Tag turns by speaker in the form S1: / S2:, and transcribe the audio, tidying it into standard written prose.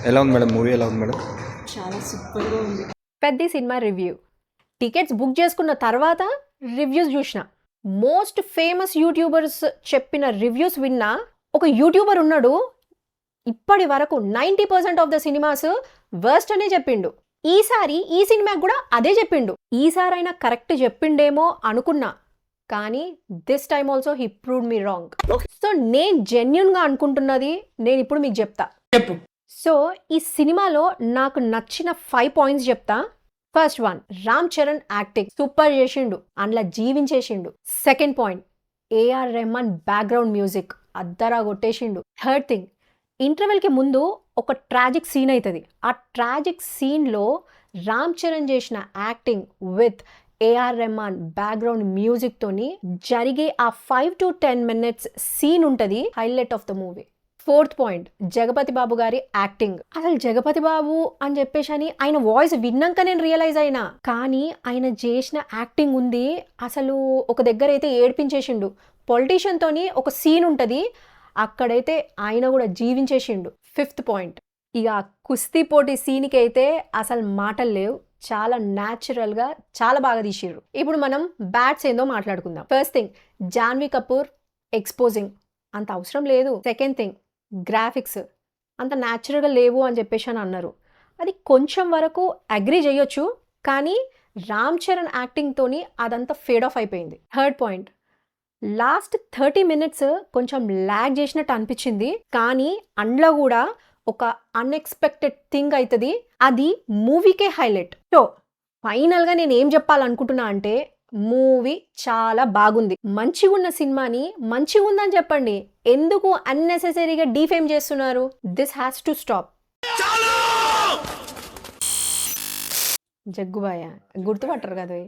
S1: ఎలా ఉంది madam movie? ఎలా ఉంది మేడం?
S2: చాలా సూపర్గా ఉంది.
S3: పెద్ద సినిమా రివ్యూ. టికెట్స్ బుక్ చేసుకున్న తర్వాత రివ్యూస్ చూసిన. మోస్ట్ ఫేమస్ యూట్యూబర్స్ చెప్పిన రివ్యూస్ విన్నా. ఒక యూట్యూబర్ ఉన్నాడు, ఇప్పటి వరకు 90% ఆఫ్ ద సినిమాస్ వర్స్ట్ అనే చెప్పిండు. ఈసారి ఈ సినిమాకి కూడా అదే చెప్పిండు. ఈసారైనా కరెక్ట్ చెప్పిండేమో అనుకున్నా, కానీ this time also he proved me wrong. So నేను జెన్యున్గా అనుకుంటున్నది నేను ఇప్పుడు మీకు చెప్తా.
S2: చెప్పు.
S3: సో ఈ సినిమాలో నాకు నచ్చిన 5 పాయింట్స్ చెప్తా. First one, Ram Charan acting super చేసిండు, అందులో జీవించేసిండు. Second point, A R Rahman background music అద్దరా కొట్టేసిండు. థర్డ్ థింగ్, ఇంటర్వెల్కి ముందు ఒక ట్రాజిక్ సీన్ అవుతుంది. ఆ ట్రాజిక్ సీన్లో రామ్ చరణ్ చేసిన acting with A R Rahman background మ్యూజిక్తోని జరిగే ఆ 5 to 10 minutes సీన్ ఉంటుంది, highlight of the movie. Fourth point, Jagapathi Babu గారి యాక్టింగ్. అసలు జగపతి బాబు అని చెప్పేసి అని ఆయన వాయిస్ విన్నాక నేను రియలైజ్ అయినా, కానీ ఆయన చేసిన యాక్టింగ్ ఉంది అసలు. ఒక దగ్గర అయితే ఏడ్పించేసిండు. పొలిటీషియన్ తోని ఒక సీన్ ఉంటుంది, అక్కడైతే ఆయన కూడా జీవించేసిండు. ఫిఫ్త్ పాయింట్, ఇక కుస్తీ పోటీ సీన్కి అయితే అసలు మాటలు లేవు. చాలా న్యాచురల్గా చాలా బాగా తీసిర్రు. ఇప్పుడు మనం బ్యాడ్స్ ఏందో మాట్లాడుకుందాం. First thing, Janhvi Kapoor exposing అంత అవసరం లేదు. సెకండ్ థింగ్, గ్రాఫిక్స్ అంత న్యాచురల్గా లేవు అని చెప్పేసి అని అన్నారు. అది కొంచెం వరకు అగ్రీ చేయొచ్చు, కానీ రామ్ చరణ్ యాక్టింగ్తోని అదంతా ఫేడ్ ఆఫ్ అయిపోయింది. థర్డ్ పాయింట్, లాస్ట్ 30 minutes కొంచెం ల్యాగ్ చేసినట్టు అనిపించింది, కానీ అందులో కూడా ఒక అన్ఎక్స్పెక్టెడ్ థింగ్ అవుతుంది, అది మూవీకే హైలైట్. సో ఫైనల్గా నేను ఏం చెప్పాలనుకుంటున్నా అంటే, మూవీ చాలా బాగుంది. మంచిగా ఉన్న సినిమాని మంచిగా ఉందని చెప్పండి, ఎందుకు అన్నెసెసరీగా డీఫేమ్ చేస్తున్నారు? This has to stop. Jaggubhai గుర్తుపట్టరు కదా.